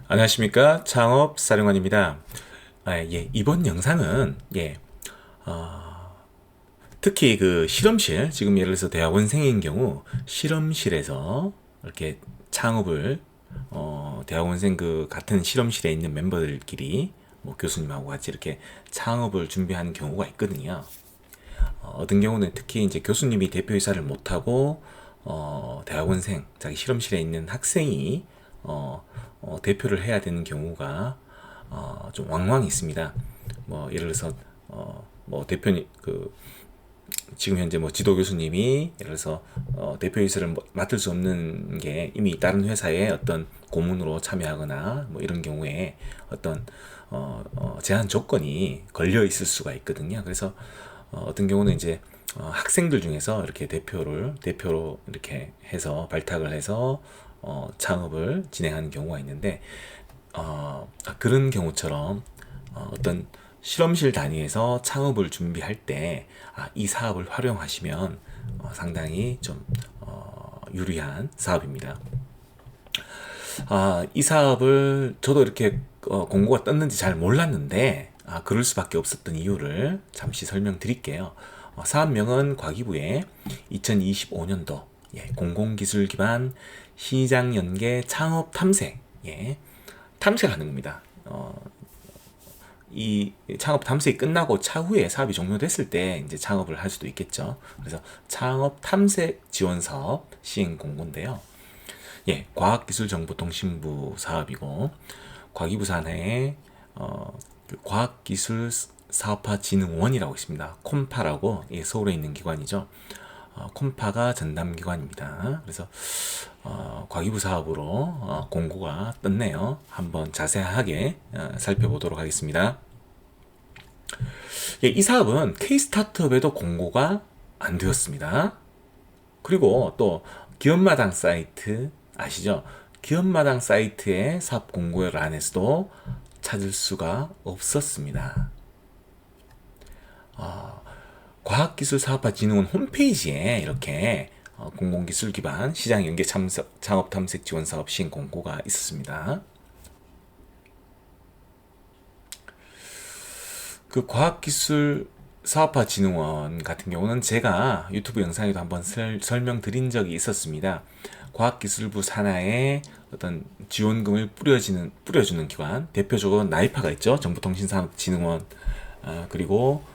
안녕하십니까, 창업사령관입니다. 이번 영상은 특히 그 실험실, 지금 예를 들어서 대학원생인 경우 실험실에서 이렇게 창업을 대학원생 그 같은 실험실에 있는 멤버들끼리 뭐 교수님하고 같이 이렇게 창업을 준비하는 경우가 있거든요. 어떤 경우는 특히 이제 교수님이 대표이사를 못하고 대학원생, 자기 실험실에 있는 학생이 대표를 해야 되는 경우가 좀 왕왕 있습니다. 뭐 예를 들어서 뭐 대표님 그 지금 현재 뭐 지도 교수님이 예를 들어서 대표이사를 맡을 수 없는 게 이미 다른 회사에 어떤 고문으로 참여하거나 뭐 이런 경우에 어떤 제한 조건이 걸려 있을 수가 있거든요. 그래서 어떤 경우는 이제 학생들 중에서 이렇게 대표로 이렇게 해서 발탁을 해서 창업을 진행하는 경우가 있는데 그런 경우처럼 어떤 실험실 단위에서 창업을 준비할 때 이 사업을 활용하시면 상당히 좀 유리한 사업입니다. 이 사업을 저도 이렇게 공고가 떴는지 잘 몰랐는데 그럴 수밖에 없었던 이유를 잠시 설명드릴게요. 사업명은 과기부의 2025년도 공공기술 기반 시장 연계 창업 탐색 탐색하는 겁니다. 이 창업 탐색이 끝나고 차후에 사업이 종료됐을 때 이제 창업을 할 수도 있겠죠. 그래서 창업 탐색 지원 사업 시행 공고인데요. 과학기술정보통신부 사업이고 과기부 산하에 그 과학기술사업화진흥원이라고 있습니다. 콤파라고 서울에 있는 기관이죠. 콤파가 전담기관입니다. 그래서 과기부 사업으로 공고가 떴네요. 한번 자세하게 살펴보도록 하겠습니다. 이 사업은 K-스타트업에도 공고가 안 되었습니다. 그리고 또 기업마당 사이트 아시죠? 기업마당 사이트의 사업 공고란에서도 찾을 수가 없었습니다. 과학기술사업화진흥원 홈페이지에 이렇게 공공기술 기반 시장 연계 창업 탐색 지원 사업 시행 공고가 있었습니다. 그 과학기술사업화진흥원 같은 경우는 제가 유튜브 영상에도 한번 설명드린 적이 있었습니다. 과학기술부 산하에 어떤 지원금을 뿌려주는 기관, 대표적으로 나이파가 있죠. 정보통신산업진흥원, 그리고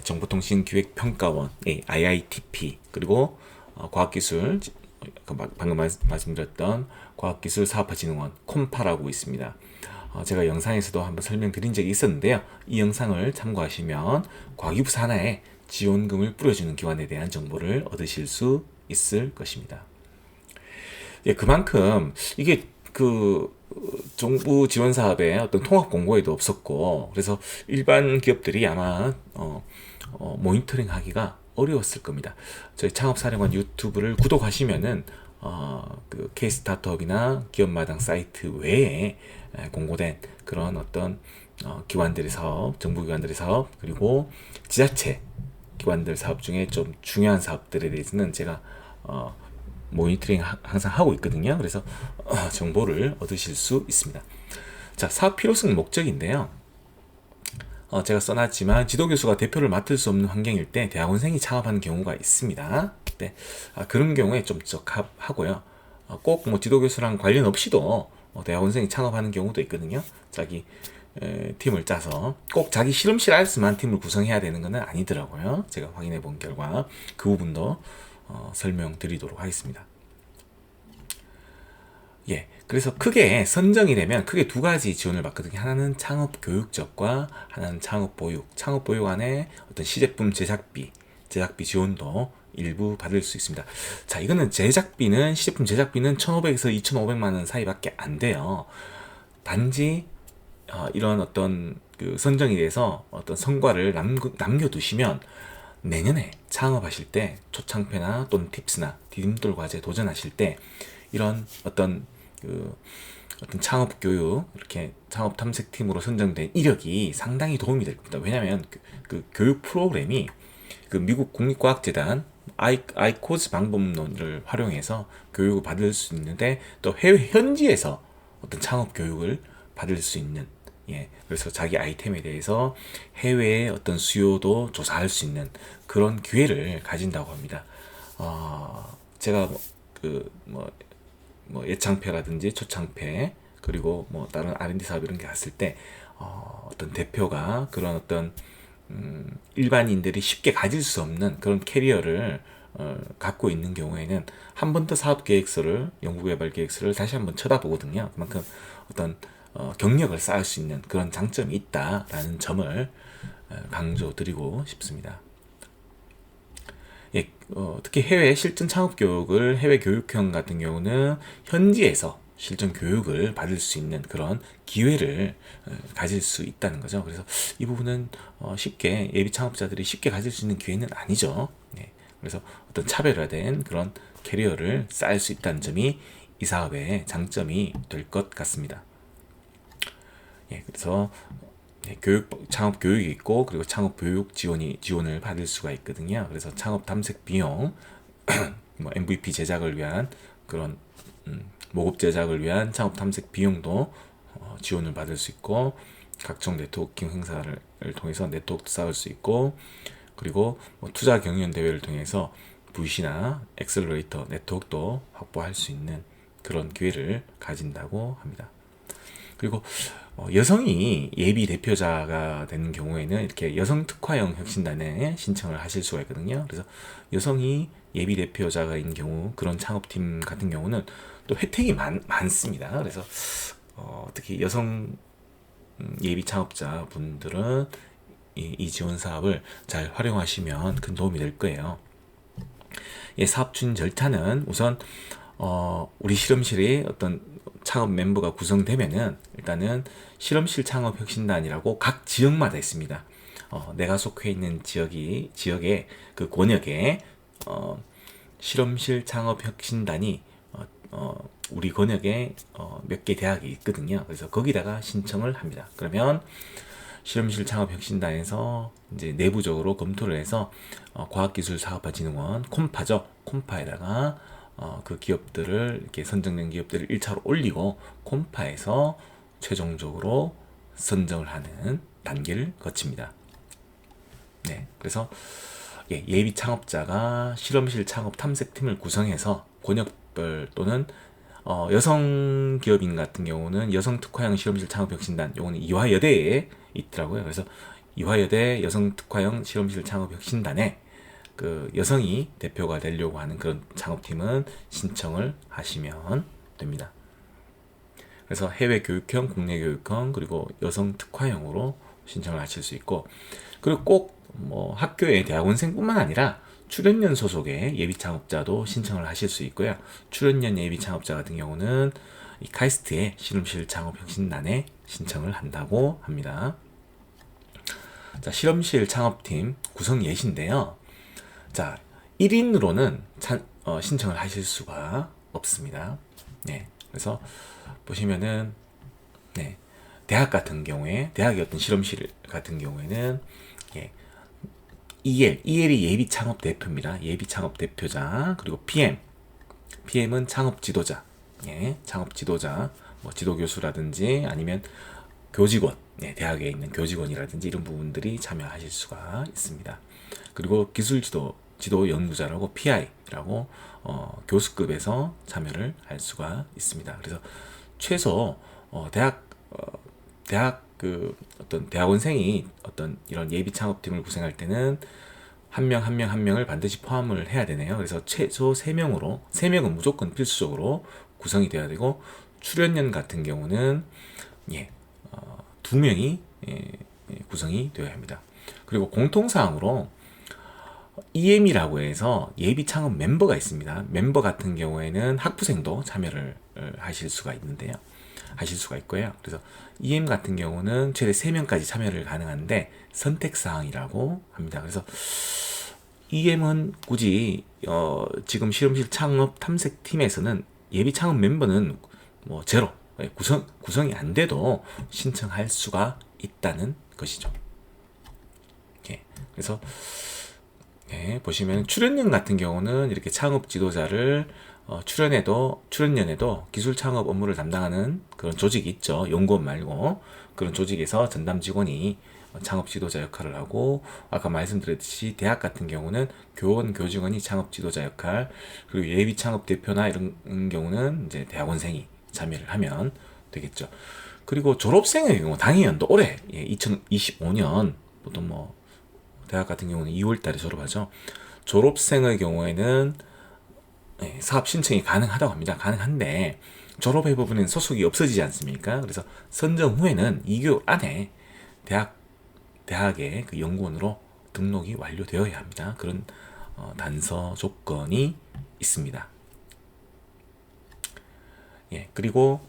정보통신기획평가원, IITP, 그리고 과학기술, 방금 말씀드렸던 과학기술사업화진흥원, 콤파라고 있습니다. 제가 영상에서도 한번 설명드린 적이 있었는데요. 이 영상을 참고하시면 과기부 산하에 지원금을 뿌려주는 기관에 대한 정보를 얻으실 수 있을 것입니다. 그만큼 이게 그 정부 지원 사업의 어떤 통합 공고에도 없었고, 그래서 일반 기업들이 아마 모니터링 하기가 어려웠을 겁니다. 저희 창업사령관 유튜브를 구독하시면은 그 K-스타트업이나 기업마당 사이트 외에 공고된 그런 어떤 기관들의 사업, 정부기관들의 사업, 그리고 지자체 기관들 사업 중에 좀 중요한 사업들에 대해서는 제가 모니터링 항상 하고 있거든요. 그래서 정보를 얻으실 수 있습니다. 자, 사업 필요성 목적인데요. 제가 써놨지만 지도교수가 대표를 맡을 수 없는 환경일 때 대학원생이 창업하는 경우가 있습니다. 그런 경우에 좀 적합하고요. 꼭 뭐 지도교수랑 관련 없이도 대학원생이 창업하는 경우도 있거든요. 자기 팀을 짜서 꼭 자기 실험실 안에서만 팀을 구성해야 되는 것은 아니더라고요. 제가 확인해 본 결과 그 부분도 설명드리도록 하겠습니다. 그래서 크게 선정이 되면 크게 두 가지 지원을 받거든요. 하나는 창업 교육적과 하나는 창업 보육. 창업 보육 안에 어떤 시제품 제작비 지원도 일부 받을 수 있습니다. 자, 이거는 시제품 제작비는 1,500에서 2,500만 원 사이밖에 안 돼요. 단지 이런 어떤 그 선정이 돼서 어떤 성과를 남겨두시면 내년에 창업하실 때 초창패나 또는 팁스나 디딤돌 과제 도전하실 때 이런 어떤 창업 교육, 이렇게 창업 탐색팀으로 선정된 이력이 상당히 도움이 될 겁니다. 왜냐하면 그 교육 프로그램이 그 미국 국립과학재단 아이코즈 방법론을 활용해서 교육을 받을 수 있는데 또 해외 현지에서 어떤 창업 교육을 받을 수 있는, 예, 그래서 자기 아이템에 대해서 해외의 어떤 수요도 조사할 수 있는 그런 기회를 가진다고 합니다. 제가 예창패라든지 초창패 그리고 뭐 다른 R&D 사업 이런 게 갔을 때 어떤 대표가 그런 어떤 일반인들이 쉽게 가질 수 없는 그런 캐리어를 갖고 있는 경우에는 한 번 더 사업 계획서를 연구개발 계획서를 다시 한번 쳐다보거든요. 그만큼 어떤 경력을 쌓을 수 있는 그런 장점이 있다라는 점을 강조드리고 싶습니다. 예, 특히 해외 실전 창업 교육을 해외 교육형 같은 경우는 현지에서 실전 교육을 받을 수 있는 그런 기회를 가질 수 있다는 거죠. 그래서 이 부분은 쉽게 예비 창업자들이 쉽게 가질 수 있는 기회는 아니죠. 네, 그래서 어떤 차별화된 그런 캐리어를 쌓을 수 있다는 점이 이 사업의 장점이 될 것 같습니다. 예, 그래서 창업 교육이 있고 그리고 창업 교육 지원을 받을 수가 있거든요. 그래서 창업 탐색 비용, 뭐 MVP 제작을 위한 그런 모급 제작을 위한 창업 탐색 비용도 지원을 받을 수 있고 각종 네트워킹 행사를 통해서 네트워크도 쌓을 수 있고 그리고 뭐 투자 경연 대회를 통해서 VC나 엑셀러레이터 네트워크도 확보할 수 있는 그런 기회를 가진다고 합니다. 그리고 여성이 예비 대표자가 되는 경우에는 이렇게 여성 특화형 혁신단에 신청을 하실 수가 있거든요. 그래서 여성이 예비 대표자가 있는 경우 그런 창업팀 같은 경우는 또 혜택이 많습니다. 그래서 특히 여성 예비 창업자 분들은 이 지원 사업을 잘 활용하시면 큰 도움이 될 거예요. 예, 사업 추진 절차는 우선 우리 실험실이 어떤 창업 멤버가 구성되면은 일단은 실험실 창업 혁신단이라고 각 지역마다 있습니다. 내가 속해 있는 지역의 그 권역에 실험실 창업 혁신단이 우리 권역에 몇 개 대학이 있거든요. 그래서 거기다가 신청을 합니다. 그러면 실험실 창업혁신단에서 이제 내부적으로 검토를 해서 과학기술사업화진흥원 콤파죠. 콤파에다가 그 기업들을 이렇게 선정된 기업들을 1차로 올리고 콤파에서 최종적으로 선정을 하는 단계를 거칩니다. 네, 그래서 예비 창업자가 실험실 창업 탐색팀을 구성해서 권역별 또는 여성 기업인 같은 경우는 여성 특화형 실험실 창업혁신단, 요거는 이화여대에 있더라고요. 그래서 이화여대 여성 특화형 실험실 창업혁신단에 그 여성이 대표가 되려고 하는 그런 창업팀은 신청을 하시면 됩니다. 그래서 해외 교육형, 국내 교육형, 그리고 여성 특화형으로 신청을 하실 수 있고, 그리고 꼭 뭐 학교의 대학원생뿐만 아니라 출연연 소속의 예비 창업자도 신청을 하실 수 있고요. 출연연 예비 창업자 같은 경우는 이 카이스트의 실험실 창업 혁신단에 신청을 한다고 합니다. 자, 실험실 창업팀 구성 예시인데요. 자, 1인으로는 신청을 하실 수가 없습니다. 네, 그래서 보시면은 대학 같은 경우에 대학의 어떤 실험실 같은 경우에는 EL이 예비 창업 대표입니다. 예비 창업 대표자. 그리고 PM은 창업 지도자. 창업 지도자. 뭐 지도 교수라든지 아니면 교직원, 대학에 있는 교직원이라든지 이런 부분들이 참여하실 수가 있습니다. 그리고 기술 지도 연구자라고 PI라고 교수급에서 참여를 할 수가 있습니다. 그래서 최소 대학 그 어떤 대학원생이 어떤 이런 예비 창업팀을 구성할 때는 한 명을 반드시 포함을 해야 되네요. 그래서 최소 3명은 무조건 필수적으로 구성이 돼야 되고, 출연연 같은 경우는 2명이 구성이 되어야 합니다. 그리고 공통사항으로 EM이라고 해서 예비 창업 멤버가 있습니다. 멤버 같은 경우에는 학부생도 참여를 하실 수가 있고요. 그래서 EM 같은 경우는 최대 3명까지 참여를 가능한데 선택사항이라고 합니다. 그래서 EM은 굳이 지금 실험실 창업 탐색팀에서는 예비 창업 멤버는 뭐 제로, 구성이 안 돼도 신청할 수가 있다는 것이죠. 그래서 보시면 출연연 같은 경우는 이렇게 창업 지도자를 출연연에도 기술 창업 업무를 담당하는 그런 조직이 있죠. 연구원 말고 그런 조직에서 전담 직원이 창업 지도자 역할을 하고, 아까 말씀드렸듯이 대학 같은 경우는 교원 교직원이 창업 지도자 역할, 그리고 예비 창업 대표나 이런 경우는 이제 대학원생이 참여를 하면 되겠죠. 그리고 졸업생의 경우 당연도 올해 2025년 보통 뭐 대학 같은 경우는 2월 달에 졸업하죠. 졸업생의 경우에는 사업 신청이 가능하다고 합니다. 가능한데 졸업회 부분은 소속이 없어지지 않습니까? 그래서 선정 후에는 2개월 안에 대학의 그 연구원으로 등록이 완료되어야 합니다. 그런 단서 조건이 있습니다. 예, 그리고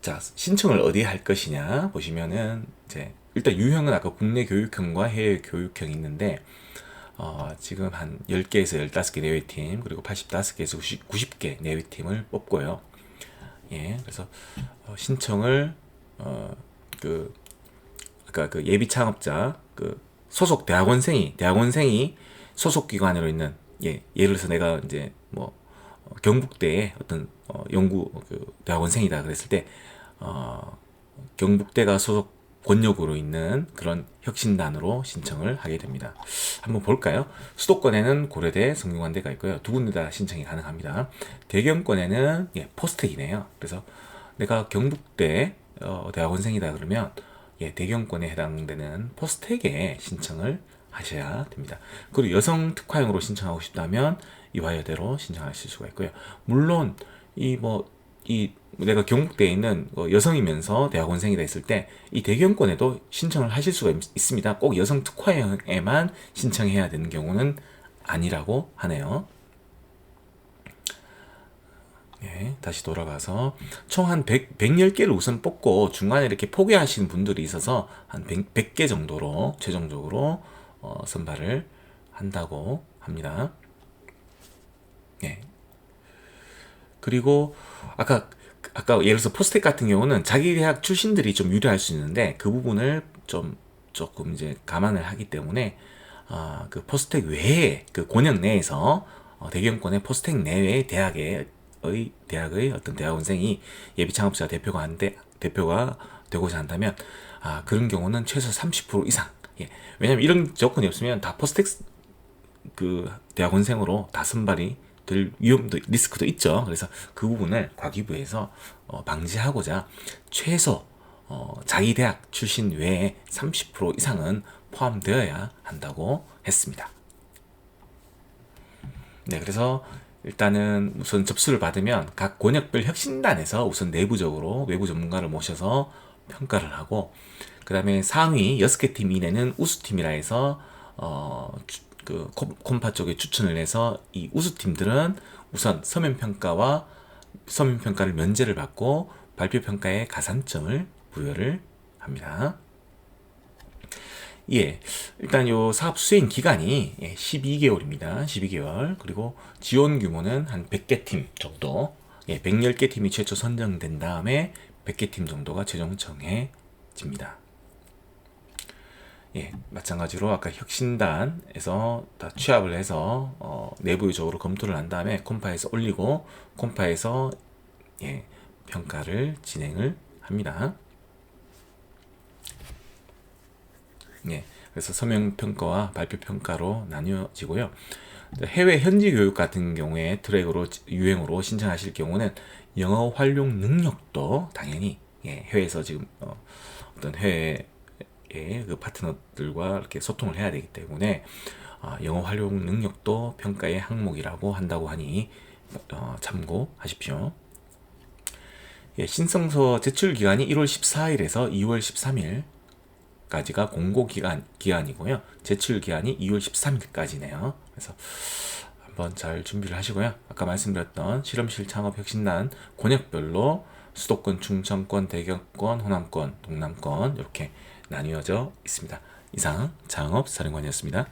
자, 신청을 어디에 할 것이냐 보시면은 이제 일단 유형은 아까 국내 교육형과 해외 교육형이 있는데 지금 한 10개에서 15개 내외팀, 그리고 85개에서 90개 내외팀을 뽑고요. 예, 그래서 신청을 아까 그 예비 창업자 소속 대학원생이 소속 기관으로 있는, 예를 들어서 내가 이제 뭐 경북대에 어떤 연구 대학원생이다 그랬을 때 경북대가 소속 권역으로 있는 그런 혁신단으로 신청을 하게 됩니다. 한번 볼까요? 수도권에는 고려대, 성균관대가 있고요. 두 군데 다 신청이 가능합니다. 대경권에는 포스텍이네요. 그래서 내가 경북대 대학원생이다 그러면 대경권에 해당되는 포스텍에 신청을 하셔야 됩니다. 그리고 여성 특화형으로 신청하고 싶다면 이화여대로 신청하실 수가 있고요. 물론 내가 경북대에 있는 여성이면서 대학원생이다 했을 때 이 대경권에도 신청을 하실 수가 있습니다. 꼭 여성 특화형에만 신청해야 되는 경우는 아니라고 하네요. 다시 돌아가서 총 한 110개를 우선 뽑고 중간에 이렇게 포기하시는 분들이 있어서 한 100개 정도로 최종적으로 선발을 한다고 합니다. 그리고 아까 예를 들어서 포스텍 같은 경우는 자기 대학 출신들이 좀 유리할 수 있는데 그 부분을 조금 이제 감안을 하기 때문에 그 포스텍 외에 그 권역 내에서 대경권의 포스텍 내외의 대학의 어떤 대학원생이 예비 창업자 대표가 되고자 한다면 그런 경우는 최소 30% 이상. 왜냐면 이런 조건이 없으면 다 포스텍 그 대학원생으로 다 선발이 될 위험도 리스크도 있죠. 그래서 그 부분을 과기부에서 방지하고자 최소 자기 대학 출신 외에 30% 이상은 포함되어야 한다고 했습니다. 그래서 일단은 우선 접수를 받으면 각 권역별 혁신단에서 우선 내부적으로 외부 전문가를 모셔서 평가를 하고, 그 다음에 상위 6개 팀 이내는 우수팀이라 해서 콤파 쪽에 추천을 해서 이 우수팀들은 우선 서면평가를 면제를 받고 발표평가에 가산점을 부여를 합니다. 일단 요 사업 수행 기간이 12개월입니다. 12개월. 그리고 지원 규모는 한 100개 팀 정도, 110개 팀이 최초 선정된 다음에 100개 팀 정도가 최종 정해집니다. 마찬가지로 아까 혁신단에서 다 취합을 해서 내부적으로 검토를 한 다음에 콤파에서 올리고 콤파에서 평가를 진행을 합니다. 그래서 서면평가와 발표평가로 나뉘어지고요. 해외 현지 교육 같은 경우에 유행으로 신청하실 경우는 영어 활용 능력도 당연히 해외에서 지금 어떤 해외 그 파트너들과 이렇게 소통을 해야 되기 때문에 영어 활용 능력도 평가의 항목이라고 한다고 하니 참고하십시오. 신청서 제출 기간이 1월 14일에서 2월 13일까지가 공고 기간이고요. 제출 기한이 2월 13일까지네요. 그래서 한번 잘 준비를 하시고요. 아까 말씀드렸던 실험실 창업 혁신단 권역별로 수도권, 충청권, 대경권, 호남권, 동남권 이렇게 나뉘어져 있습니다. 이상 창업사령관이었습니다.